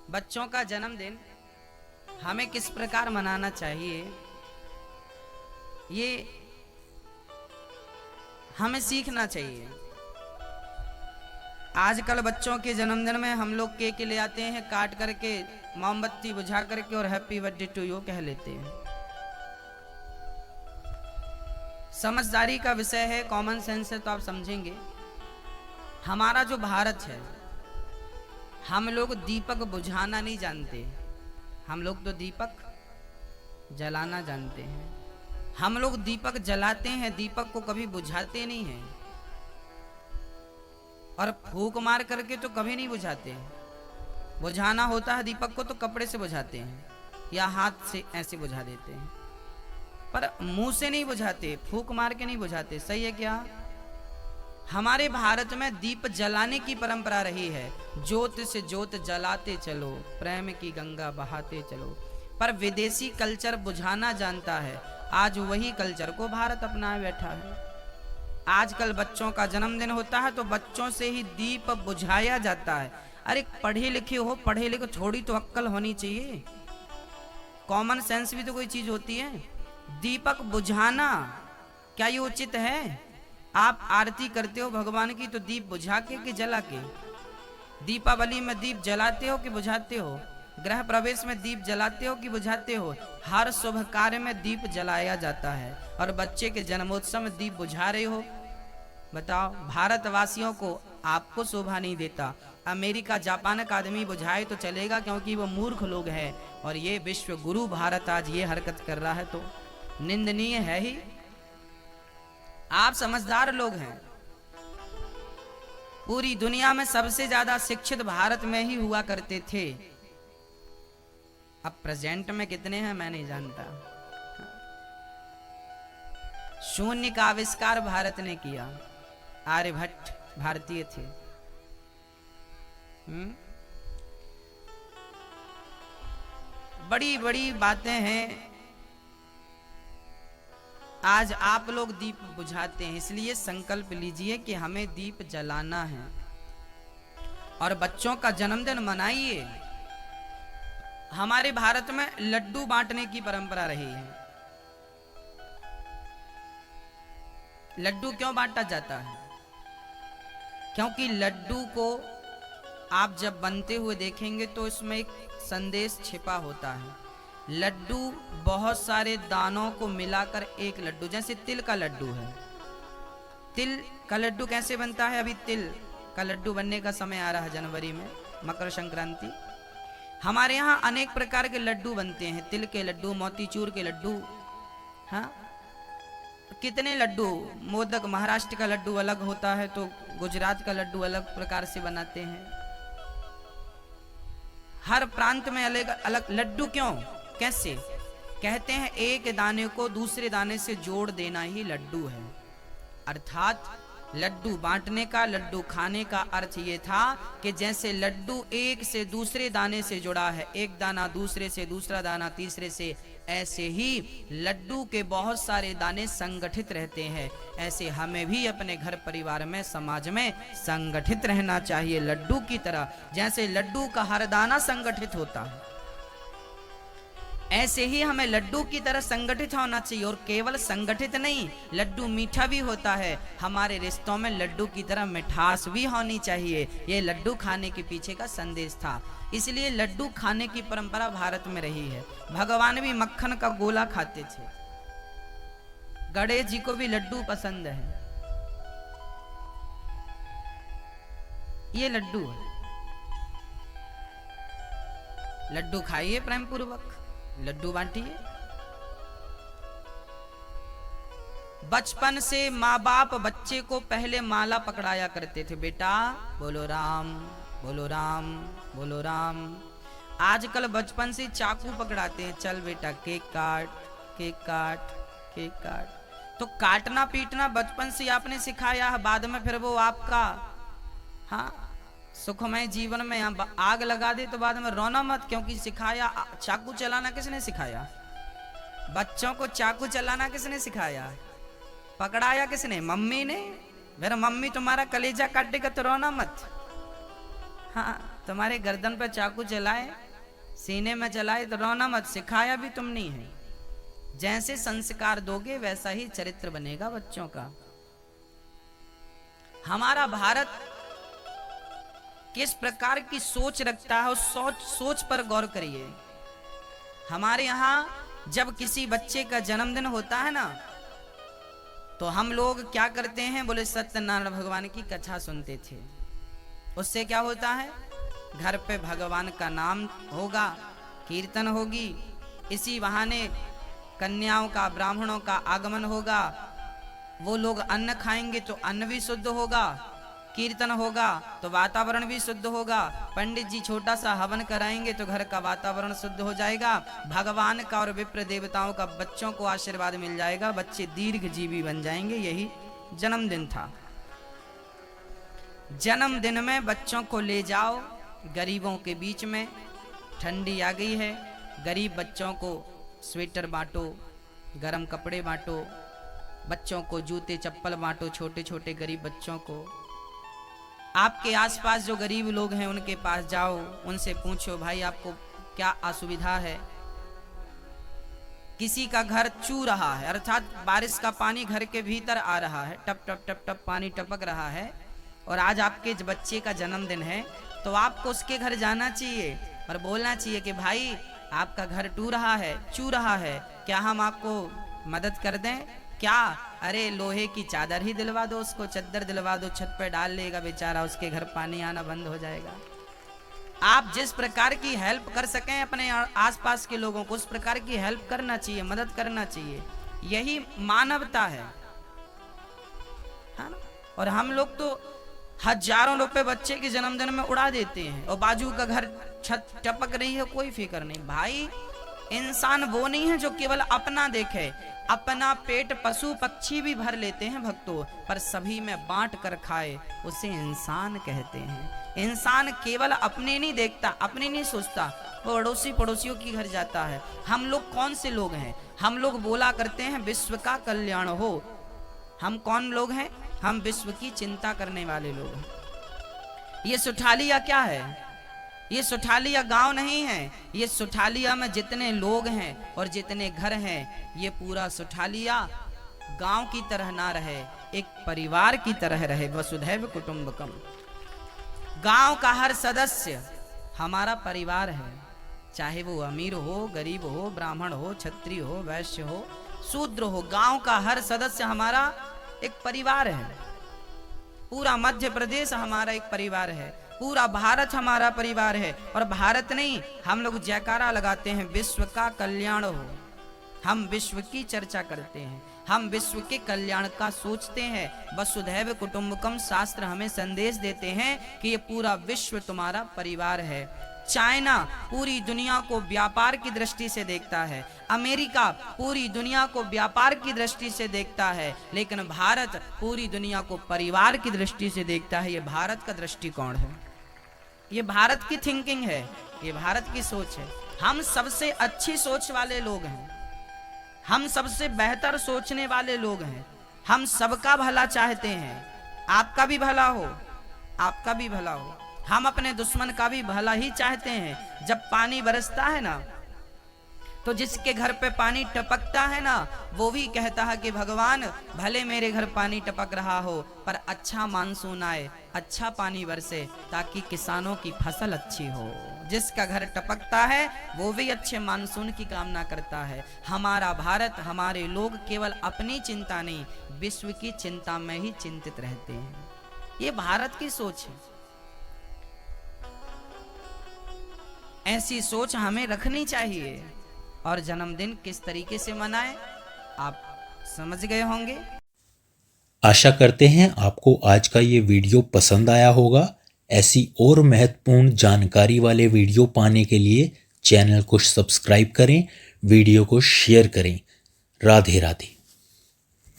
बच्चों का जन्मदिन हमें किस प्रकार मनाना चाहिए, ये हमें सीखना चाहिए। आजकल बच्चों के जन्मदिन में हम लोग केक ले आते हैं, काट करके मोमबत्ती बुझा करके और हैप्पी बर्थडे टू यू कह लेते हैं। समझदारी का विषय है, कॉमन सेंस है, तो आप समझेंगे। हमारा जो भारत है, हम लोग दीपक बुझाना नहीं जानते, हम लोग तो दीपक जलाना जानते हैं। हम लोग दीपक जलाते हैं, दीपक को कभी बुझाते नहीं हैं, और फूंक मार करके तो कभी नहीं बुझाते हैं। बुझाना होता है दीपक को तो कपड़े से बुझाते हैं या हाथ से ऐसे बुझा देते हैं, पर मुंह से नहीं बुझाते, फूंक मार के नहीं बुझाते। सही है क्या? हमारे भारत में दीप जलाने की परंपरा रही है, ज्योत से ज्योत जलाते चलो, प्रेम की गंगा बहाते चलो। पर विदेशी कल्चर बुझाना जानता है, आज वही कल्चर को भारत अपनाए बैठा है। आजकल बच्चों का जन्मदिन होता है तो बच्चों से ही दीप बुझाया जाता है। अरे पढ़े लिखे हो, पढ़े लिखे, थोड़ी तो अक्ल होनी चाहिए, कॉमन सेंस भी तो कोई चीज होती है। दीपक बुझाना क्या ये उचित है? आप आरती करते हो भगवान की तो दीप बुझा के कि जला के? दीपावली में दीप जलाते हो कि बुझाते हो? गृह प्रवेश में दीप जलाते हो कि बुझाते हो? हर शुभ कार्य में दीप जलाया जाता है, और बच्चे के जन्मोत्सव में दीप बुझा रहे हो। बताओ, भारतवासियों को आपको शोभा नहीं देता। अमेरिका जापान का आदमी बुझाए तो चलेगा, क्योंकि वो मूर्ख लोग हैं, और ये विश्व गुरु भारत आज ये हरकत कर रहा है तो निंदनीय है ही। आप समझदार लोग हैं, पूरी दुनिया में सबसे ज्यादा शिक्षित भारत में ही हुआ करते थे। अब प्रेजेंट में कितने हैं मैं नहीं जानता। शून्य का आविष्कार भारत ने किया, आर्यभट्ट भारतीय थे। बड़ी बड़ी बातें हैं। आज आप लोग दीप बुझाते हैं, इसलिए संकल्प लीजिए कि हमें दीप जलाना है और बच्चों का जन्मदिन मनाइए। हमारे भारत में लड्डू बांटने की परंपरा रही है। लड्डू क्यों बांटा जाता है? क्योंकि लड्डू को आप जब बनते हुए देखेंगे तो इसमें एक संदेश छिपा होता है। लड्डू बहुत सारे दानों को मिलाकर एक लड्डू, जैसे तिल का लड्डू है। तिल का लड्डू कैसे बनता है? अभी तिल का लड्डू बनने का समय आ रहा है जनवरी में, मकर संक्रांति। हमारे यहाँ अनेक प्रकार के लड्डू बनते हैं, तिल के लड्डू, मोतीचूर के लड्डू, हाँ कितने लड्डू। मोदक, महाराष्ट्र का लड्डू अलग होता है तो गुजरात का लड्डू अलग प्रकार से बनाते हैं। हर प्रांत में अलग अलग लड्डू। क्यों, कैसे? कहते हैं एक दाने को दूसरे दाने से जोड़ देना ही लड्डू है। अर्थात लड्डू बांटने का, लड्डू खाने का अर्थ ये था कि जैसे लड्डू एक से दूसरे दाने से जुड़ा है, एक दाना दूसरे से, दूसरा दाना तीसरे से, ऐसे ही लड्डू के बहुत सारे दाने संगठित रहते हैं। ऐसे हमें भी अपने घर परिवार में, समाज में संगठित रहना चाहिए लड्डू की तरह। जैसे लड्डू का हर दाना संगठित होता है, ऐसे ही हमें लड्डू की तरह संगठित होना चाहिए। और केवल संगठित नहीं, लड्डू मीठा भी होता है। हमारे रिश्तों में लड्डू की तरह मिठास भी होनी चाहिए। ये लड्डू खाने के पीछे का संदेश था, इसलिए लड्डू खाने की परंपरा भारत में रही है। भगवान भी मक्खन का गोला खाते थे, गणेश जी को भी लड्डू पसंद है। ये लड्डू है, लड्डू खाइए प्रेम पूर्वक, लड्डू बांटिए। बचपन से माँ बाप बच्चे को पहले माला पकड़ाया करते थे, बेटा बोलो राम, बोलो राम, बोलो राम। आजकल बचपन से चाकू पकड़ाते हैं, चल बेटा केक काट, केक काट, केक काट। तो काटना पीटना बचपन से आपने सिखाया है, बाद में फिर वो आपका हाँ सुखमय जीवन में आग लगा दे तो बाद में रोना मत, क्योंकि सिखाया। चाकू चलाना किसने सिखाया? बच्चों को चाकू चलाना किसने सिखाया? पकड़ाया किसने? मम्मी ने। फिर मम्मी तुम्हारा कलेजा काटेगा तो रोना मत। हाँ, तुम्हारे गर्दन पर चाकू चलाए, सीने में चलाए तो रोना मत, सिखाया भी तुम नहीं है। जैसे संस्कार दोगे वैसा ही चरित्र बनेगा बच्चों का। हमारा भारत किस प्रकार की सोच रखता है, उस सोच पर गौर करिए। हमारे यहाँ जब किसी बच्चे का जन्मदिन होता है ना, तो हम लोग क्या करते हैं, बोले सत्यनारायण भगवान की कथा सुनते थे। उससे क्या होता है, घर पे भगवान का नाम होगा, कीर्तन होगी, इसी बहाने कन्याओं का, ब्राह्मणों का आगमन होगा, वो लोग अन्न खाएंगे तो अन्न भी शुद्ध होगा, कीर्तन होगा तो वातावरण भी शुद्ध होगा, पंडित जी छोटा सा हवन कराएंगे तो घर का वातावरण शुद्ध हो जाएगा, भगवान का और विप्र देवताओं का बच्चों को आशीर्वाद मिल जाएगा, बच्चे दीर्घजीवी बन जाएंगे। यही जन्मदिन था। जन्मदिन में बच्चों को ले जाओ गरीबों के बीच में, ठंडी आ गई है, गरीब बच्चों को स्वेटर बांटो, गरम कपड़े बांटो, बच्चों को जूते चप्पल बांटो, छोटे छोटे गरीब बच्चों को। आपके आसपास जो गरीब लोग हैं उनके पास जाओ, उनसे पूछो भाई आपको क्या असुविधा है। किसी का घर चू रहा है, अर्थात बारिश का पानी घर के भीतर आ रहा है, टप टप टप टप पानी टपक रहा है, और आज आपके बच्चे का जन्मदिन है, तो आपको उसके घर जाना चाहिए और बोलना चाहिए कि भाई आपका घर टू रहा है, चू रहा है, क्या हम आपको मदद कर दें क्या? अरे लोहे की चादर ही दिलवा दो, उसको चद्दर दिलवा दो, छत पर डाल लेगा बेचारा, उसके घर पानी आना बंद हो जाएगा। आप जिस प्रकार की हेल्प कर सकें अपने आसपास के लोगों को, उस प्रकार की हेल्प करना चाहिए, मदद करना चाहिए। यही मानवता है ना? और हम लोग तो हजारों रुपए बच्चे के जन्मदिन में उड़ा देते हैं, और बाजू का घर छत टपक रही है, कोई फिक्र नहीं। भाई इंसान वो नहीं है जो केवल अपना देखे, अपना पेट पशु पक्षी भी भर लेते हैं भक्तों, पर सभी में बांट कर खाए उसे इंसान कहते हैं। इंसान केवल अपने नहीं देखता, अपने नहीं सोचता, वो अड़ोसी पड़ोसियों की घर जाता है। हम लोग कौन से लोग हैं? हम लोग बोला करते हैं विश्व का कल्याण हो। हम कौन लोग हैं? हम विश्व की चिंता करने वाले लोग हैं। ये सुठालिया क्या है? ये सुठालिया गांव नहीं है, ये सुठालिया में जितने लोग हैं और जितने घर हैं, ये पूरा सुठालिया गांव की तरह ना रहे, एक परिवार की तरह रहे। वसुधैव कुटुंबकम। गांव का हर सदस्य हमारा परिवार है, चाहे वो अमीर हो, गरीब हो, ब्राह्मण हो, क्षत्रिय हो, वैश्य हो, शूद्र हो, गांव का हर सदस्य हमारा एक परिवार है। पूरा मध्य प्रदेश हमारा एक परिवार है, पूरा भारत हमारा परिवार है। और भारत नहीं, हम लोग जयकारा लगाते हैं विश्व का कल्याण हो। हम विश्व की चर्चा करते हैं, हम विश्व के कल्याण का सोचते हैं। वसुधैव कुटुंबकम शास्त्र हमें संदेश देते हैं कि ये पूरा विश्व तुम्हारा परिवार है। चाइना पूरी दुनिया को व्यापार की दृष्टि से देखता है, अमेरिका पूरी दुनिया को व्यापार की दृष्टि से देखता है, लेकिन भारत पूरी दुनिया को परिवार की दृष्टि से देखता है। ये भारत का दृष्टिकोण है, ये भारत की थिंकिंग है, ये भारत की सोच है। हम सबसे अच्छी सोच वाले लोग हैं, हम सबसे बेहतर सोचने वाले लोग हैं, हम सबका भला चाहते हैं। आपका भी भला हो, आपका भी भला हो, हम अपने दुश्मन का भी भला ही चाहते हैं। जब पानी बरसता है ना, तो जिसके घर पे पानी टपकता है ना, वो भी कहता है कि भगवान भले मेरे घर पानी टपक रहा हो, पर अच्छा मानसून आए, अच्छा पानी बरसे, ताकि किसानों की फसल अच्छी हो। जिसका घर टपकता है वो भी अच्छे मानसून की कामना करता है। हमारा भारत, हमारे लोग केवल अपनी चिंता नहीं, विश्व की चिंता में ही चिंतित रहते हैं। ये भारत की सोच है। ऐसी सोच हमें रखनी चाहिए। और जन्मदिन किस तरीके से मनाएं, आप समझ गए होंगे। आशा करते हैं आपको आज का ये वीडियो पसंद आया होगा। ऐसी और महत्वपूर्ण जानकारी वाले वीडियो पाने के लिए चैनल को सब्सक्राइब करें, वीडियो को शेयर करें। राधे राधे।